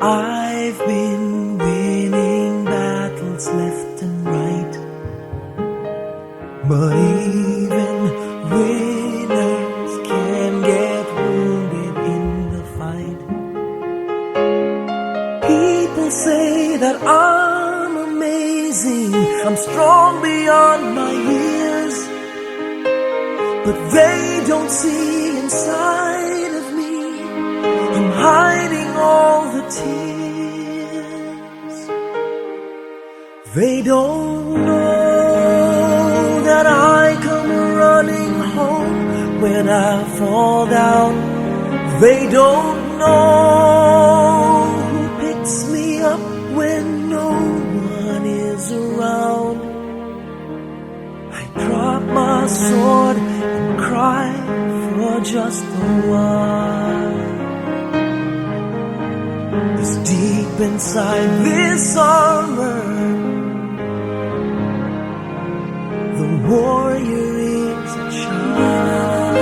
I've been winning battles left and right, but even winners can get wounded in the fight. People say that I'm amazing, I'm strong beyond my years, but they don't see inside of me. I'm hiding all the tears. They don't know that I come running home when I fall down. They don't know who picks me up when no one is around. I drop my sword and cry for just a while. 'Cause deep inside this armor, the warrior is a child.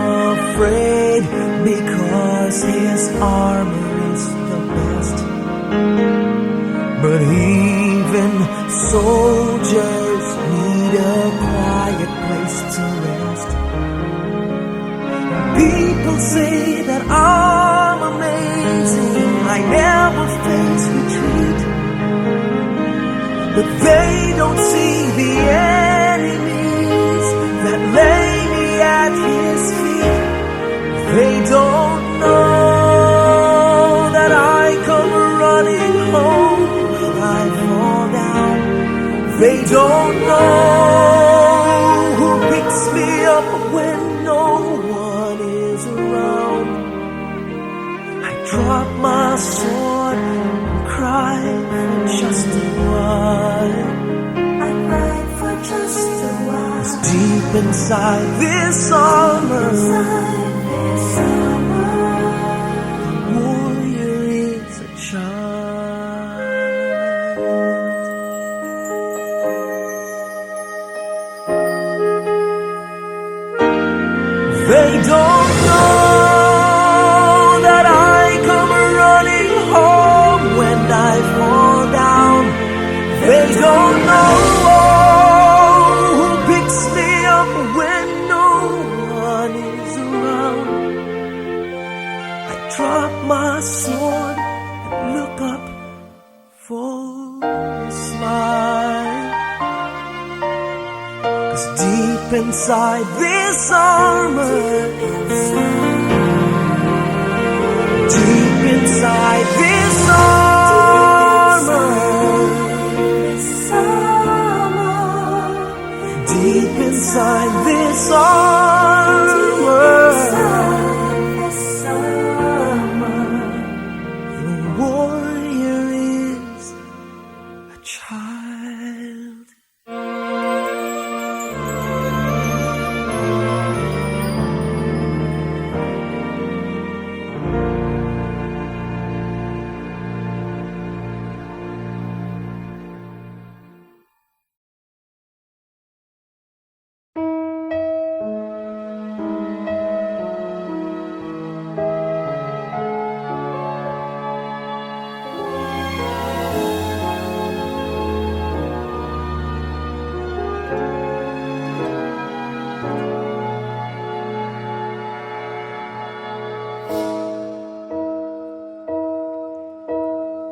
Unafraid because his armor is the best, but even soldiers need a quiet place to rest. People say that I'm amazing, I never face retreat, but they don't see the enemies that lay me at his feet. They don't know that I come running home when I fall down. They don't know who picks me up when no one is around. I drop my sword and cry for just a while. I cry for just a while. 'Cause deep inside this armor, the warrior is a child. They don't know that I come running home when I fall down. They don't know who picks me up when no one is around. I drop my sword and look up for a smile. 'Cause deep inside this armor, deep inside this armor, deep inside this armor, the warrior is a child.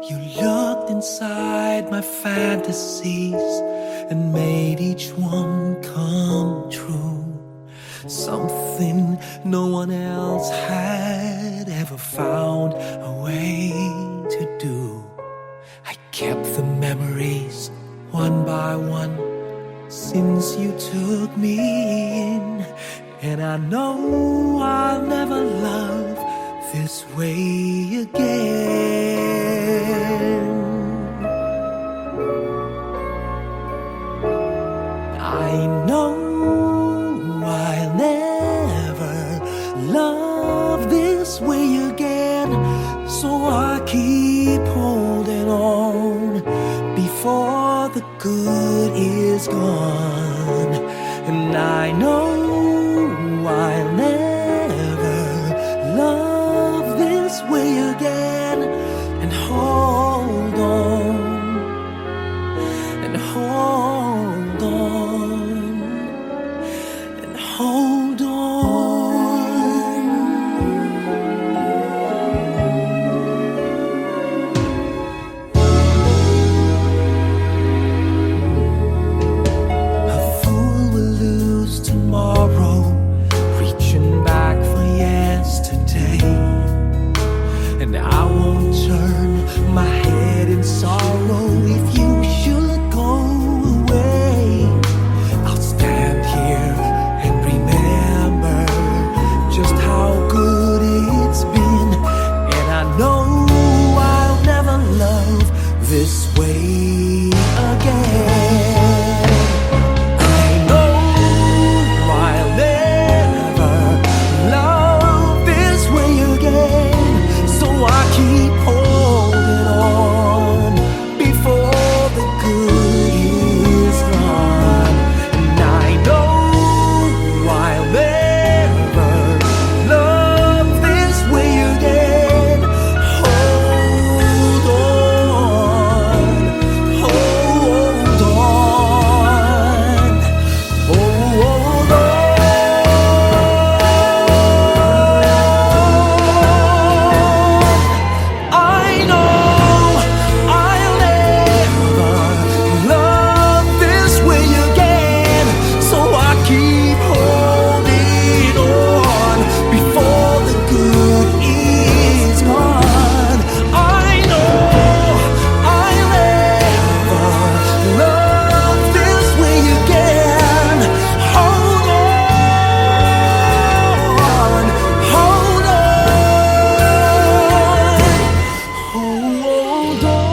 You looked inside my fantasies and made each one come true. Something no one else had ever found a way to do. I kept the memories one by one since you took me in, and I know I'll never love this way again. I know I'll never love this way again, is gone, and I know I'll never love this way again. And hold on, and hold on, and hold on. A fool will lose tomorrow, reaching back for yesterday. And I won't turn my head in sorrow if you should go away. I'll stand here and remember just how good it's been. And I know I'll never love this way again. I know I'll never love this way again. So I keep holding on before the good is gone. And I know I'll never love this way again. Hold on, hold on, hold on. I know I'll never love this way again. So I keep holding on before the good is gone. I know I'll never love this way again. Hold on, hold on, hold on. Hold on.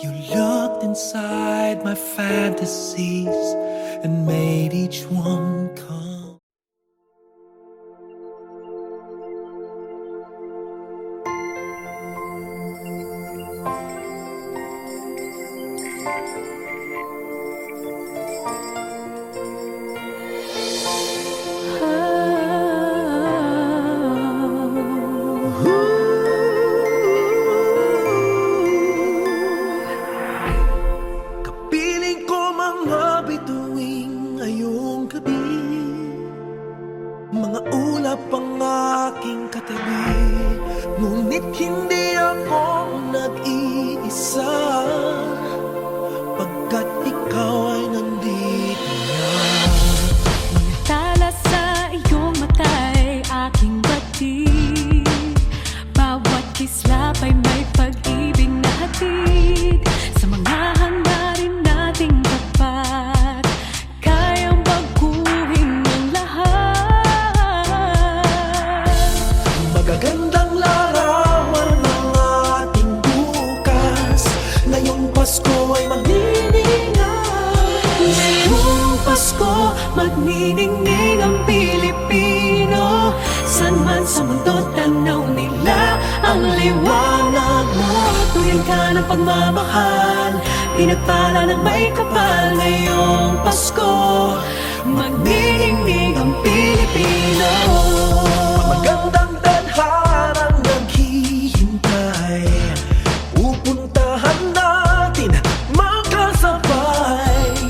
You looked inside my fantasies and made each one come. Kapiling ko mga bituing ngayong gabi, mga ulap ang aking katabi. Ngunit hindi ako nag-iisa, pagkat ikaw ay nandito na. Tala sa iyong mata'y aking batid. Bawat kislap ay may pag-ibig na hatid. Sa mga hangarin nating tapat, kayang baguhin ang lahat. Magagandang larawan ng ating bukas. Ngayong Pasko ay magniningay. Ngayong Pasko, magniningning ang Pilipino. San man sa mundo, tanaw nila ang liwanag mo. Tuwing ka ng pagmamahal, pinagpala ng may kapal. Ngayong Pasko, magniningning ang Pilipino. Magandang tadharang naghihintay, pupuntahan natin magkasabay.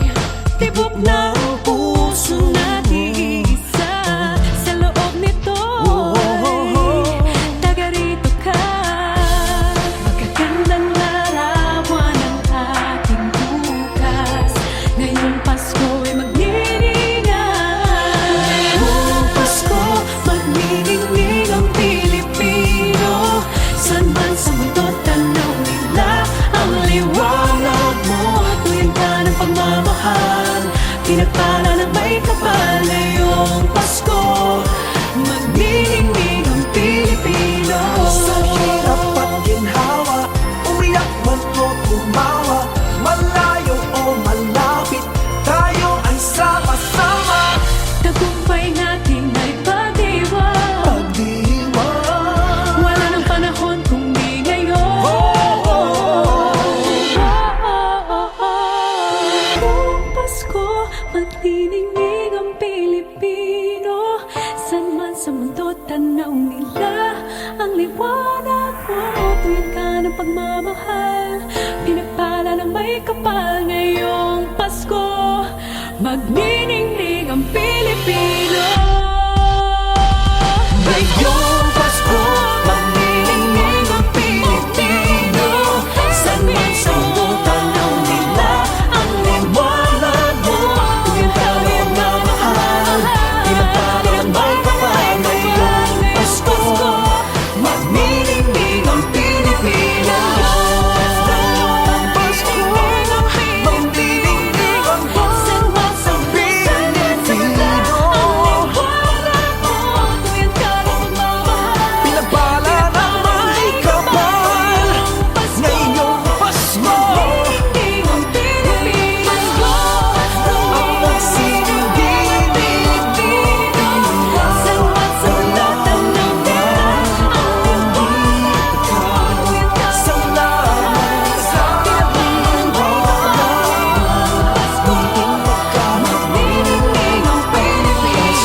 sa mundo, tanaw nila ang liwanag mo. Tuyan ka ng pagmamahal, pinagpala ng may kapal. Ngayong Pasko, magniningning ang Pilipino. Ngayong Pasko, magniningning ang Pilipino. Saan man sa mundo, tanaw nila ang liwanag mo. Tuyan ka ng pagmamahal, pinagpala ng may kapal. Ngayong Pasko, magniningning ang Pilipino. Ngayong Pasko, magniningning ang Saan man sa mundo, tanaw nila ang liwanag mo. Tuyan ka ng pagmamahal, Pinagpala ng may kapal. Ngayong Pasko, magniningning ang Pilipino. ang magsisindinig Saan man sa mundo, tanaw nila ang liwanag mo. Tuyan ka sa lahat sa magniningning ang Pilipino.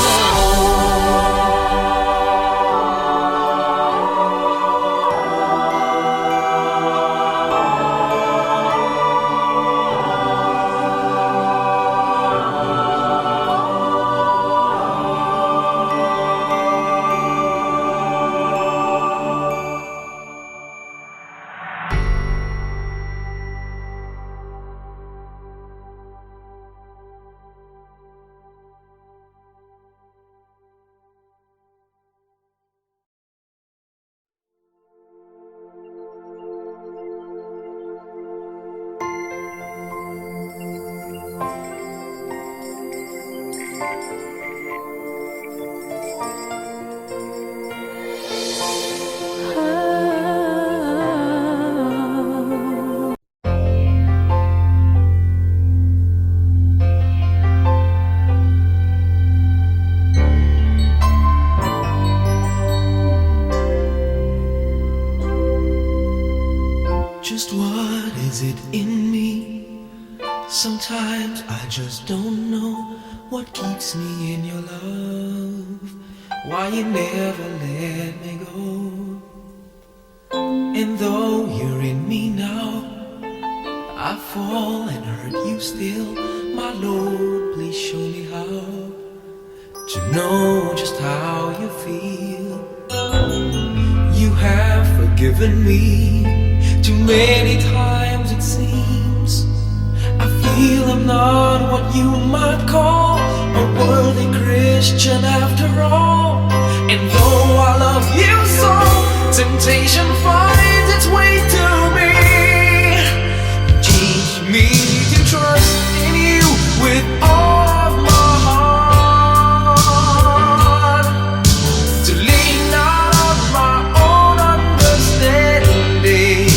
Just what is it in me? Sometimes I just don't know what keeps me in your love. Why you never let me go. And though you're in me now, I fall and hurt you still. My Lord, please show me how to know just how you feel. You have forgiven me too many times, it seems. I feel I'm not what you might call a worthy Christian after all. And though I love you so, temptation finds its way to me. Teach me to trust in you with all of my heart, to lean not on my own understanding.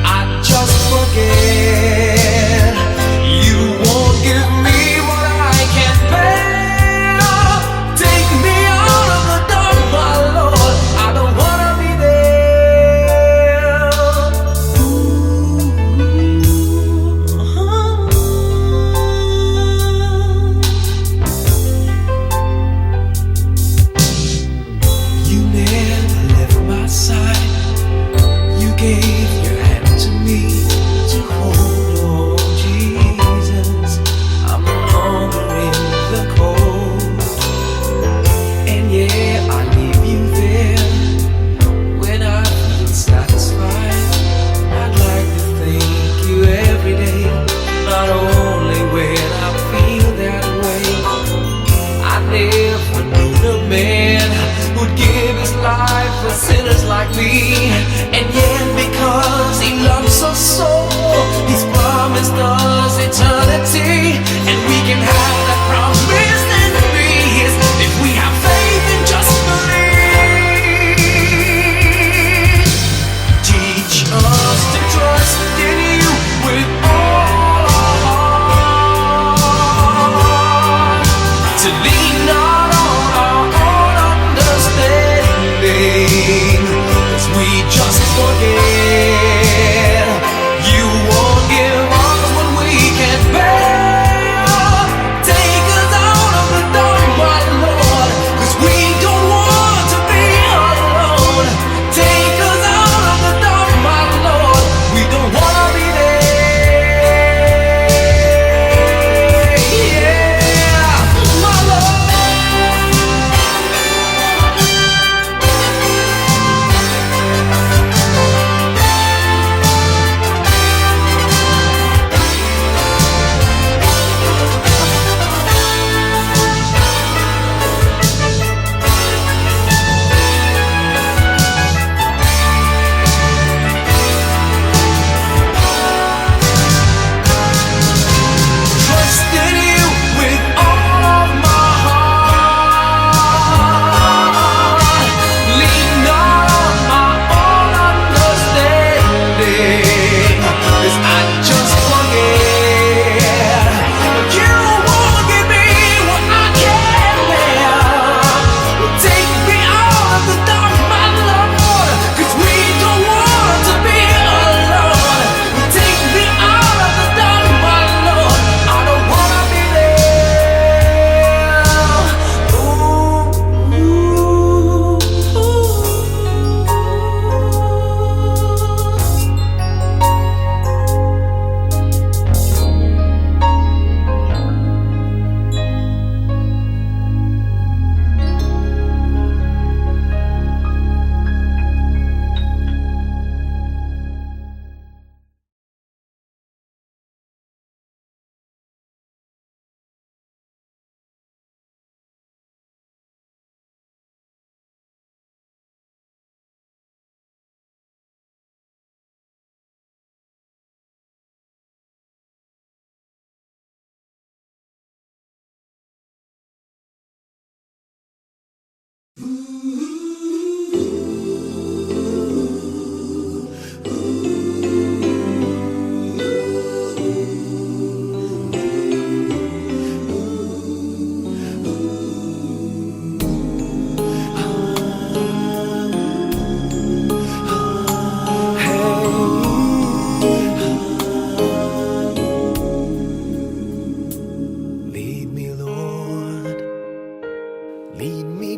I just forget you won't give me what I can't bear. Take me out of the dark, my Lord. I don't wanna be there.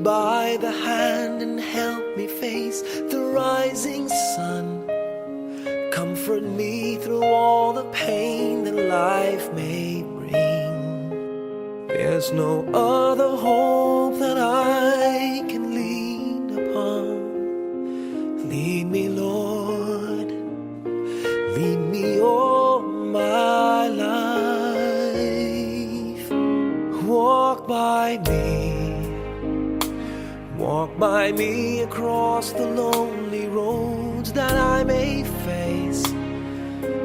by the hand and help me face the rising sun. Comfort me through all the pain that life may bring. There's no other hope that I can lean upon. Lead me, Lord, lead me all my life. Walk by me across the lonely roads that I may face.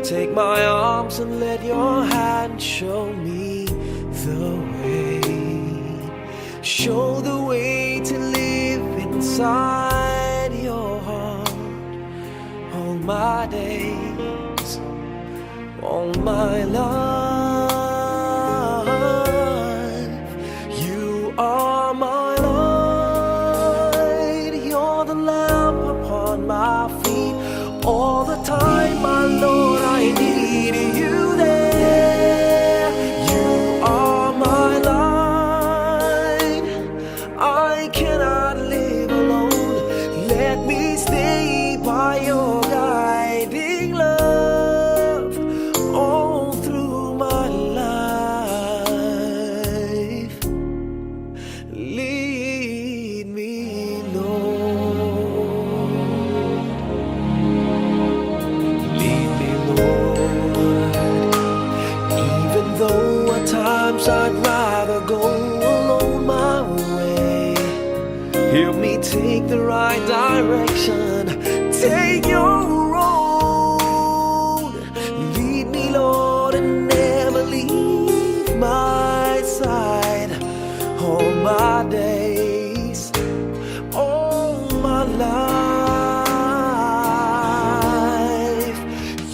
Take my arms and let your hand show me the way. Show the way to live inside your heart all my days, all my life. You are my light, you're the lamp upon my feet. All the time, my Lord, I need you there. You are my light, I cannot live alone. Let me stay by your guiding love all through my life. Lead me, Lord. Lead me, Lord. Even though at times I'd rather go alone my way, help me take the right direction. Take your road. Lead me, Lord, and never leave my side. All my days, all my life.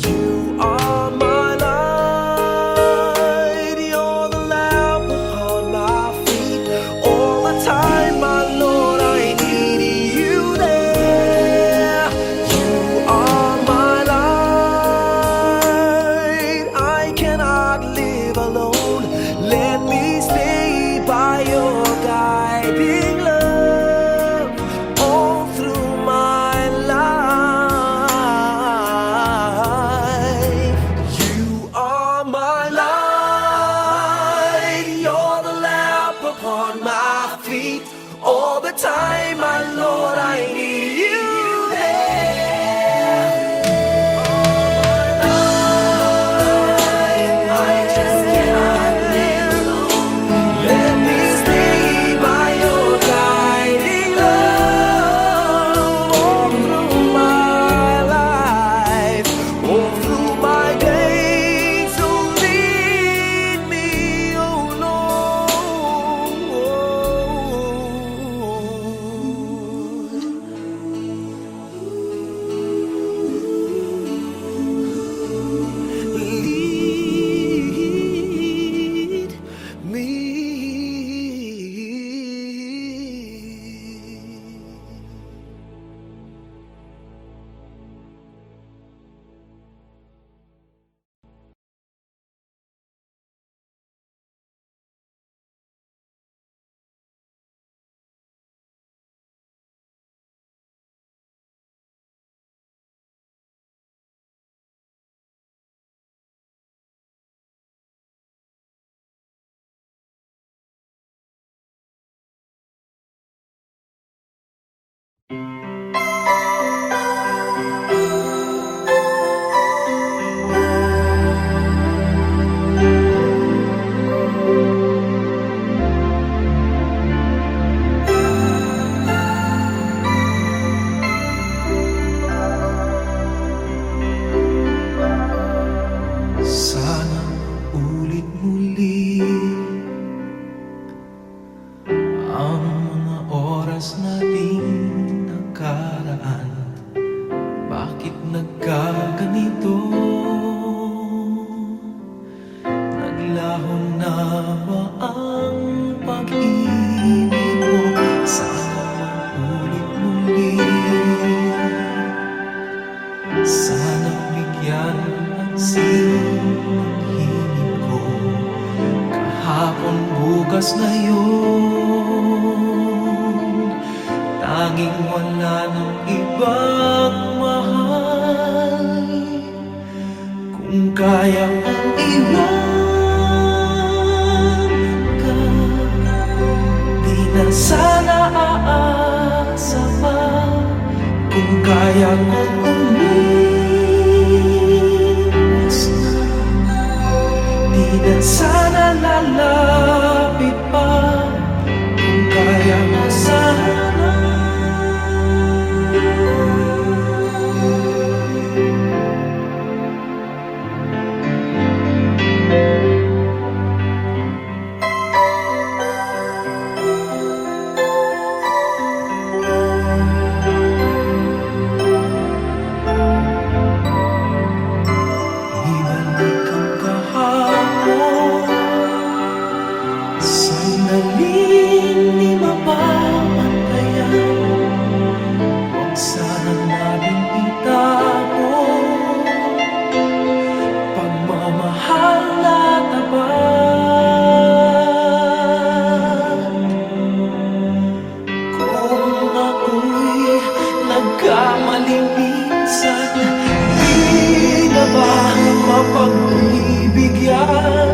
You are my light, you're the lamp upon my feet. All the time, my Lord, I need you there. You are tanging wala ng ibang mahal. Kung kaya kong iwan ka, di na sana aasa pa. Kung kaya kong umiwas na, di na sana lalapit pa. Kung kaya mo sana. Ibalik ang kahapon, sandaling di mapapantayan. Huwag sana natin itapon pagmamahal na tapat. Kung ako'y nagkamaling minsan, di na ba mapagbibigyan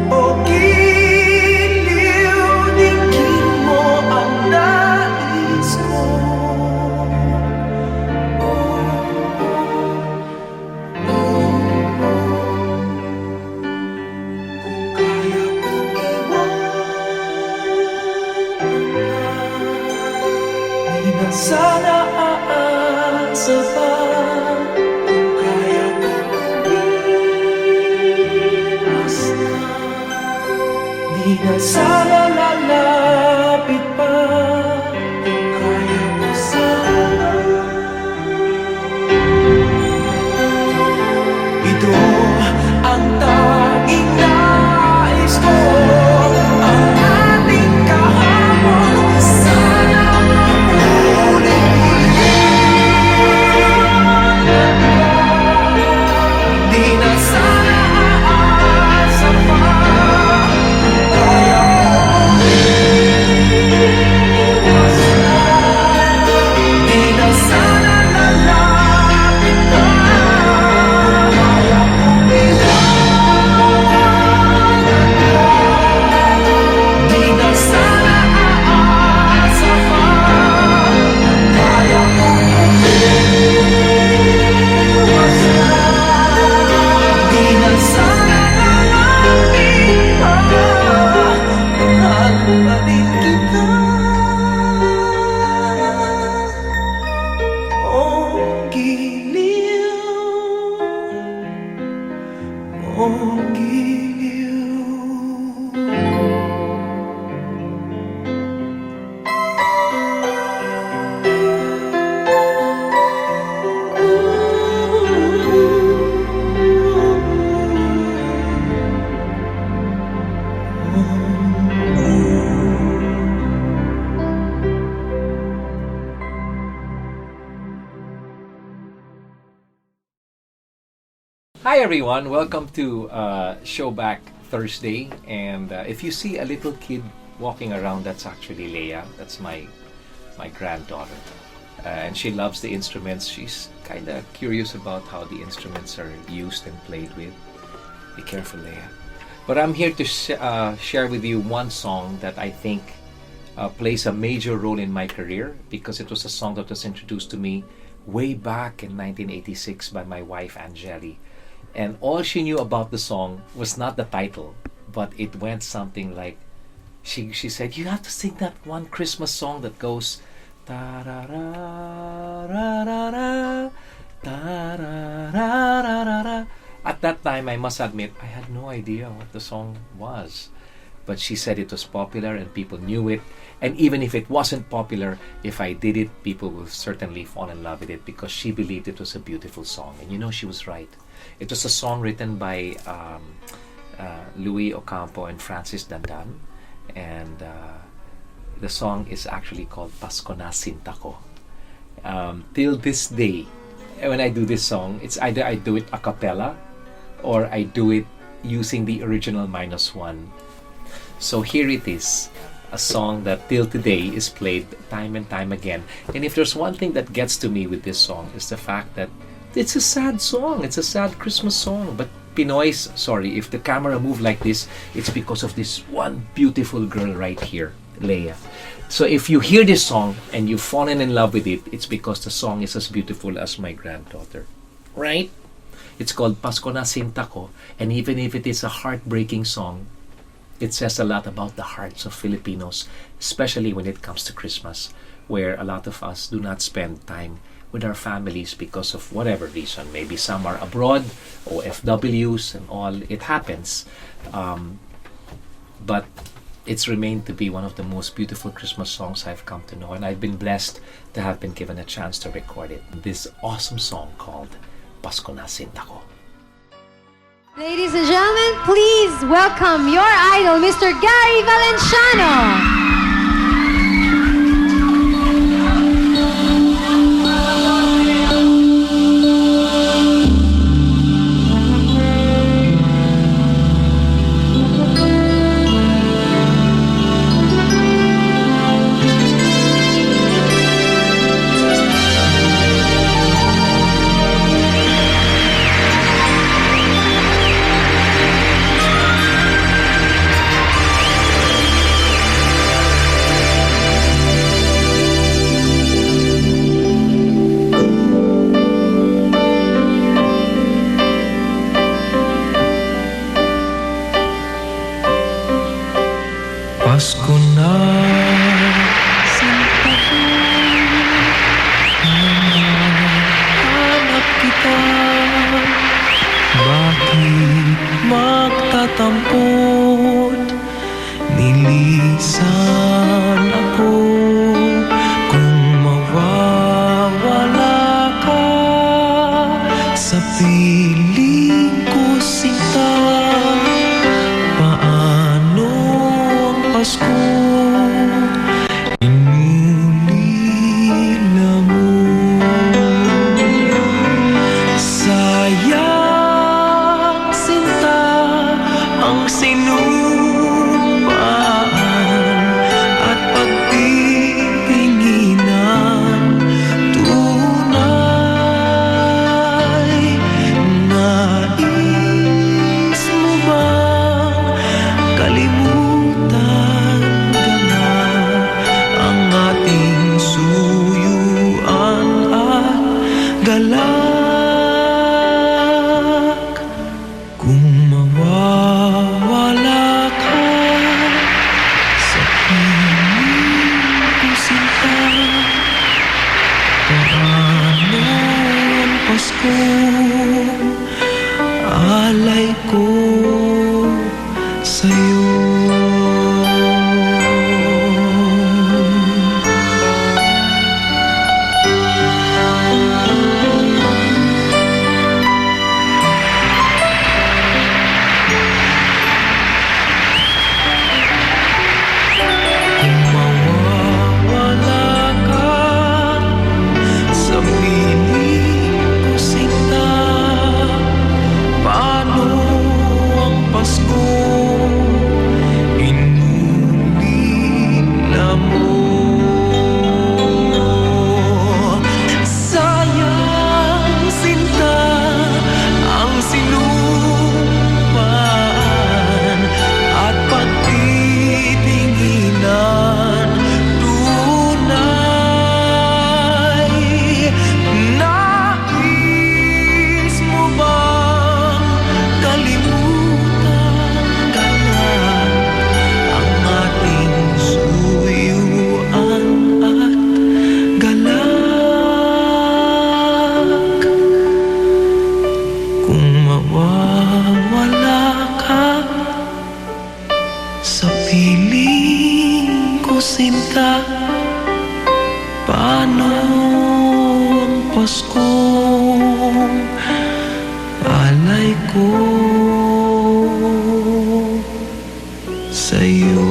o giliw-digin mo ang nais ko? Kung kaya kong iwan ka, di na sana aasa pa. Kung kaya kong umiwas na, di na sana lalapit pa. Kung kaya mo sana. Ito ang tanging nais ko, ang ating kahapon sana mamulit. Di na sana aasa pa. Kaya kong umiwas na, di na sana lalapit pa. Kaya kong iwanan ka, di na sana aasa pa. Kaya kong umiwas na, di na sana lalapit pa. Mahal pa din kita, oh giliw, oh giliw. Hi everyone, welcome to Showback Thursday. And if you see a little kid walking around, that's actually Leia. That's my granddaughter, and she loves the instruments. She's kind of curious about how the instruments are used and played with. Be careful, Leia. But I'm here to share with you one song that I think plays a major role in my career, because it was a song that was introduced to me way back in 1986 by my wife Angeli. And all she knew about the song was not the title, but it went something like, she said, you have to sing that one Christmas song that goes ta-ra-ra-ra-ra-ra, ta-ra-ra-ra-ra-ra. At that time, I must admit, I had no idea what the song was. But she said it was popular and people knew it. And even if it wasn't popular, if I did it, people will certainly fall in love with it, because she believed it was a beautiful song. And you know, she was right. It was a song written by Louis Ocampo and Francis Dandan. And the song is actually called Pasko na Sinta Ko. Till this day, when I do this song, it's either I do it a cappella or I do it using the original -1. So here it is. a song that till today is played time and time again. And if there's one thing that gets to me with this song is the fact that it's a sad song. It's a sad Christmas song. But Pinoy's, sorry, if the camera moved like this, it's because of this one beautiful girl right here, Leia. So if you hear this song and you've fallen in love with it, it's because the song is as beautiful as my granddaughter. Right? It's called Pasko na Sinta Ko. And even if it is a heartbreaking song, it says a lot about the hearts of Filipinos, especially when it comes to Christmas, where a lot of us do not spend time with our families because of whatever reason. Maybe some are abroad, or FWs and all. It happens. But it's remained to be one of the most beautiful Christmas songs I've come to know. And I've been blessed to have been given a chance to record it. This awesome song called Pasko na Sinta Ko. Ladies and gentlemen, please welcome your idol, Mr. Gary Valenciano. Pasko na, Sinta ko, hanap kita. Bakit magtatampot? Nilisan ako kung mawawala ka sa piling ko, Sinta. Paano ang Pasko inulila mo? Sayang, Sinta, ang sinumpaan at pagtitinginan. Tunay, nais mo bang kalimutan ka na ang ating suyuan at galak? Kung mawawala ka sa piling ko, Sinta, paano ang Pasko alay ko sa'yo? Kung mawawala ka sa piling ko, Sinta, paano ang Pasko inulila mo? Sayang, Sinta, ang sinumpaan at pagtitinginan. Tunay, nais mo bang kalimutan ka na ang ating suyuan at galak? Kung mawawala ka sa piling ko, Sinta, paano ang Pasko alay ko sa'yo?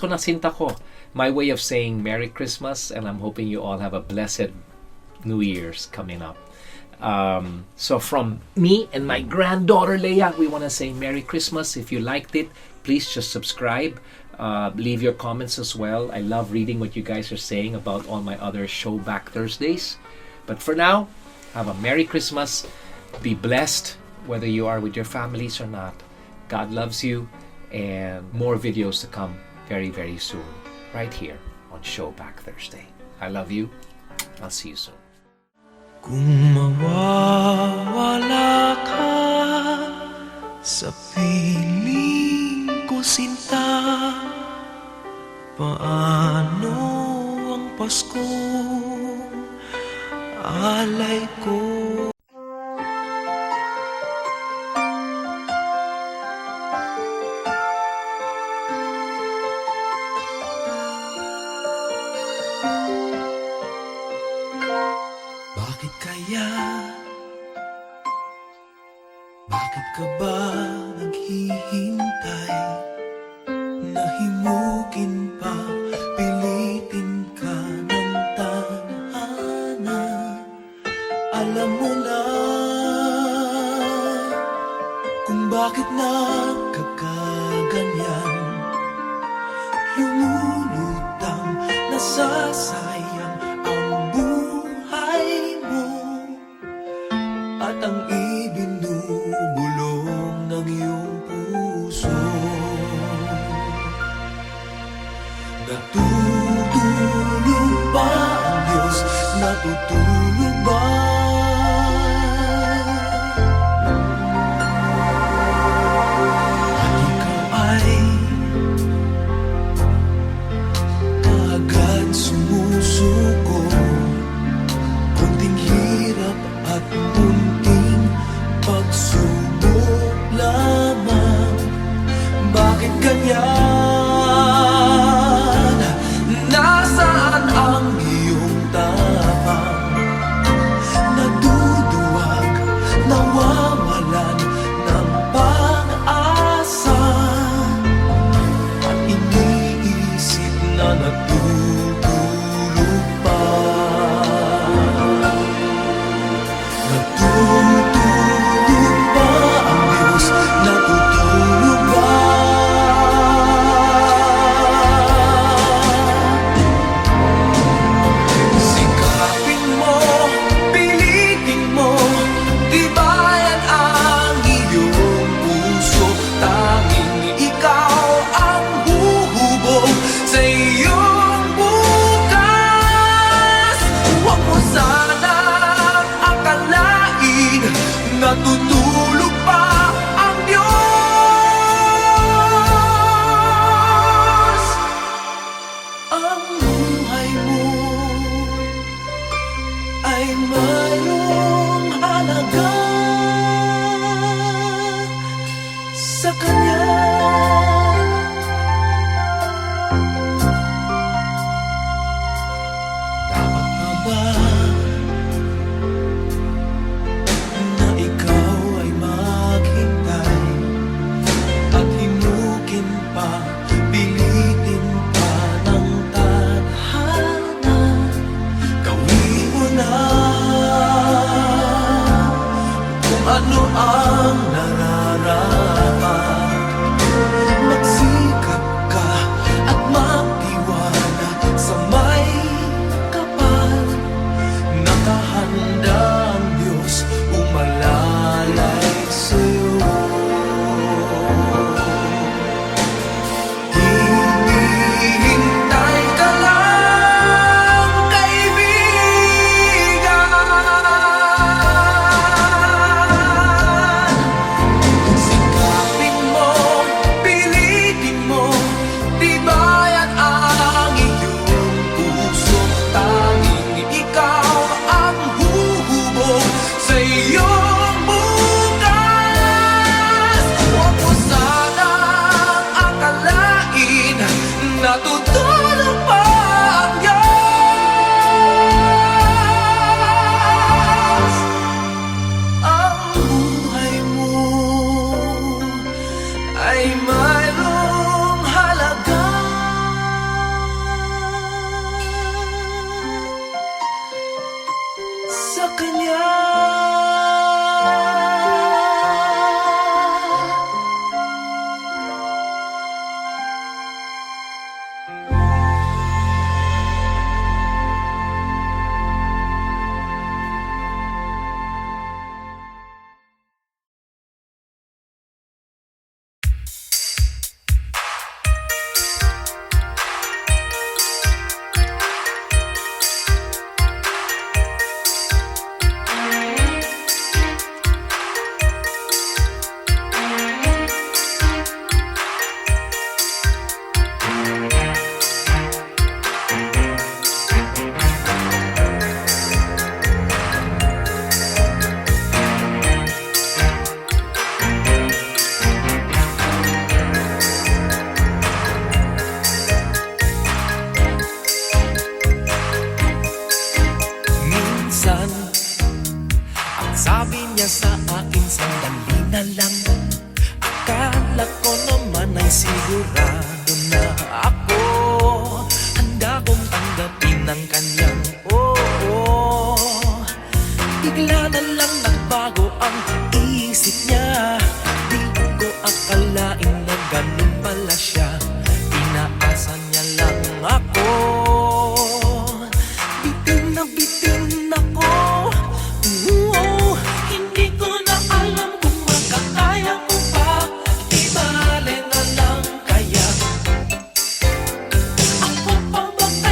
Pasko na sinta ko. My way of saying Merry Christmas, and I'm hoping you all have a blessed New Year's coming up. So from me and my granddaughter Leia, we want to say Merry Christmas. If you liked it, please just subscribe. Leave your comments as well. I love reading what you guys are saying about all my other Show Back Thursdays. But for now, have a Merry Christmas. Be blessed, whether you are with your families or not. God loves you, and more videos to come very, very soon, right here on Show Back Thursday. I love you. I'll see you soon. Kung mawawala ka sa piling ko, sinta, paano ang Paskong alay ko? Bakit kaya? Bakit ka ba naghihintay? Nahimukin pa, pilitin ka ng tadhana. Alam mo na kung bakit nagkakaganyan. Lumulutang, nasasayang ang buhay mo at ang ibinubulong ng iyong puso. Natutulog ba ang Diyos? Natutulog ba? At ikaw ay kaagad sumusuko. Kunting hirap at munting pagsubok lamang. Bakit ganyan? Nasaan ang iyong tapang? Naduduwag, nawawalan ng pag-asa, at iniisip na natutulog pa. Natutulog ba ang Diyos? Natutulog ba? Sikapin mo, pilitin mo, tibayan ang iyong puso. Tanging ikaw ang huhubog sa iyong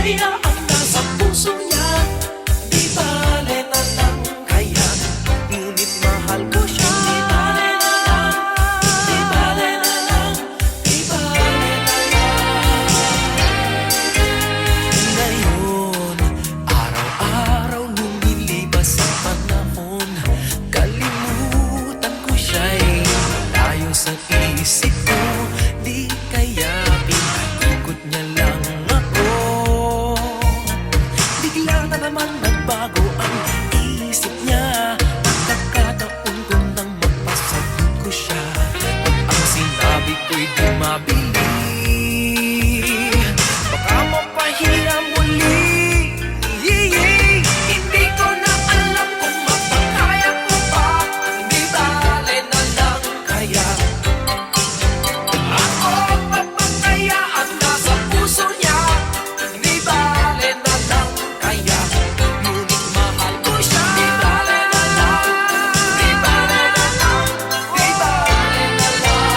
kaya ang nasa puso niya. Di bale na lang kaya, ngunit mahal ko siya. Di bale na lang, di bale na lang, di bale na lang. Ngayon, araw-araw lumilibas ang panahon, kalimutan ko siya'y malayo sa isip ko. Di kaya pinaikot niya lang ako. Bigla na naman nagbago ang isip niya. Pagkakataon ko nang mapasagot ko siya, ang sinabi ko'y di mabili. Baka mapahiya muli. Hindi ko na alam kung mapakaya ko pa. Di bale na lang kaya, ako papakaya at nasa puso niya. Di bale na lang kaya, ngunit mahal ko siya. Di bale na lang, di bale na lang, di bale na lang.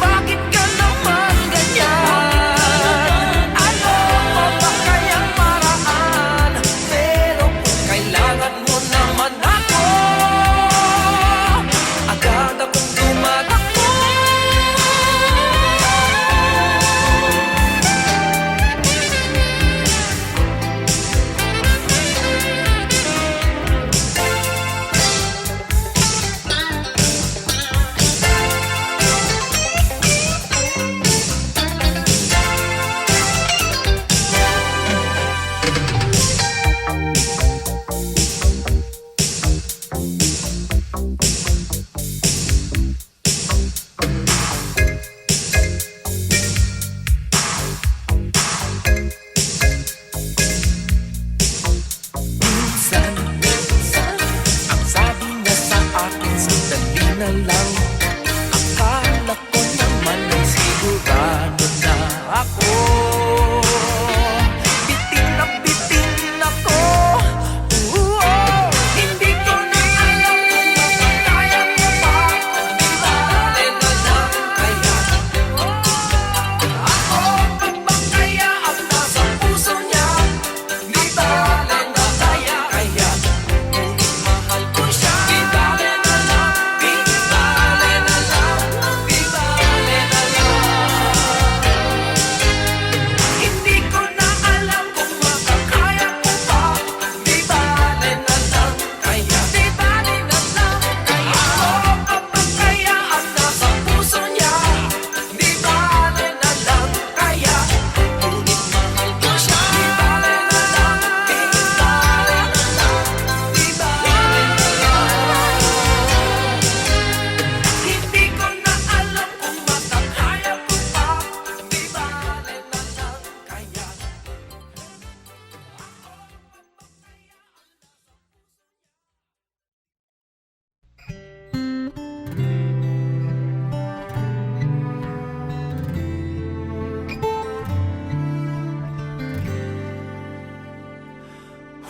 Bakit ka naman ganyan? Ano pa ba kayang paraan? Pero kung kailangan mo naman ako, agad akong tumatakbo. Minsan, ang sabi niya sa akin, sandali na lang. Akala ko naman ay sigurado na ako. Bitin ako. Hindi ko na alam kung makakaya ko pa. Di bale na lang kaya, ako papakaya at nasa puso niya. Di bale na kaya, ngunit mahal ko siya. Di bale na lang, di bale na lang, di bale na lang. Hindi ko na alam kung makakaya ko pa. Di bale na lang kaya, di bale na lang kaya, ako papakaya at nasa puso niya. Di bale na lang kaya, ngunit mahal ko siya. Di bale na lang, di bale na lang, di bale na lang. Hindi ko na alam kung makakaya ko pa. Di bale na lang kaya.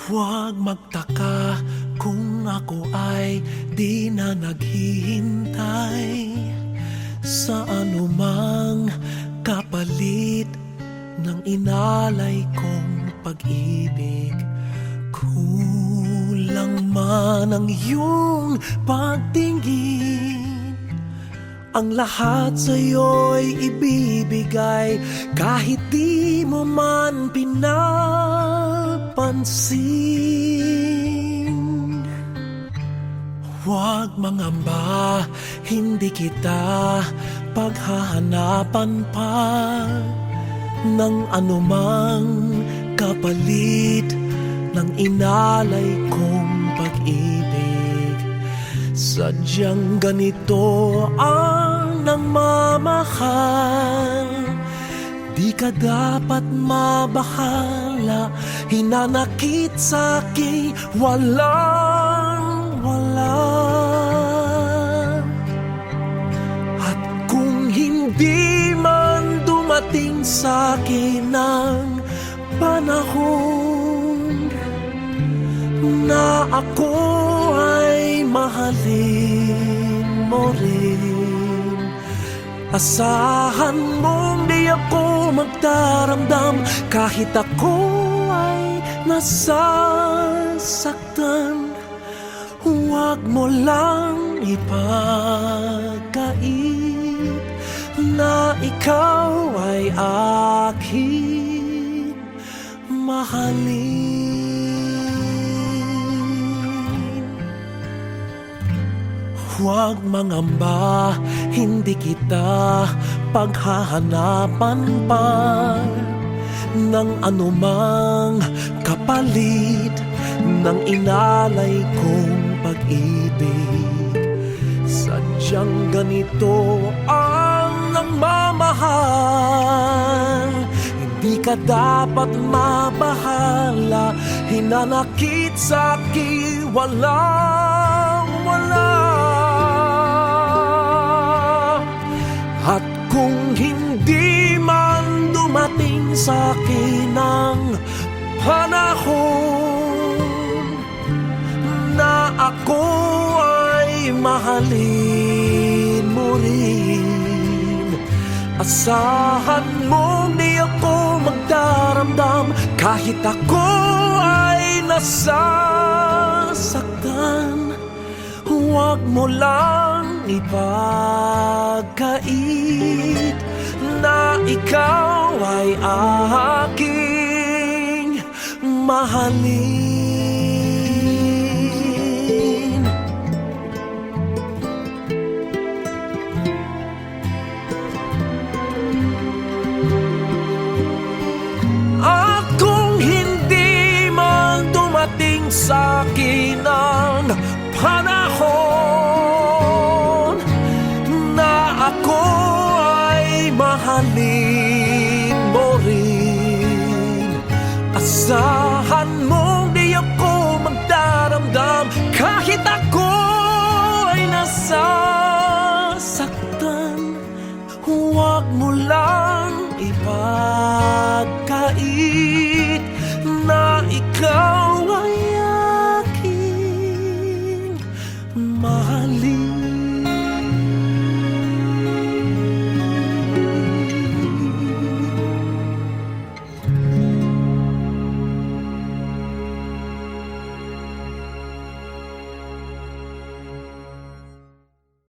Huwag magtaka kung ako ay di na naghihintay sa anumang kapalit ng inalay kong pag-ibig. Kulang man ang iyong pagtingin, ang lahat sa'yo'y ibibigay kahit di mo man pinapansin. Huwag mangamba, hindi kita paghahanapan pa ng anumang kapalit ng inalay kong pag-ibig. Sadyang ganito ang nagmamahal, di ka dapat mabahala, hinanakit sa'king walang-wala. At kung hindi man dumating sa'kin ang panahon na ako ay mahalin mo rin, asahan mong di ako magdaramdam kahit ako ay nasasaktan. Huwag mo lang ipagkait na ikaw ay aking mahalin. Huwag mangamba, hindi kita paghahanapan pa ng anumang kapalit ng inalay kong pag-ibig. Sadyang ganito ang nagmamahal. Hindi ka dapat mabahala, hinanakit sa'kin walang-wala. At kung hindi man dumating sa'kin ang panahon na ako ay mahalin mo rin, asahan mong di ako magdaramdam kahit ako ay nasasaktan. Huwag mo lang ipagkait na ikaw ay aking mahalin. At kung hindi man dumating sa'kin ang panahon na ako ay mahalin mo rin, asahan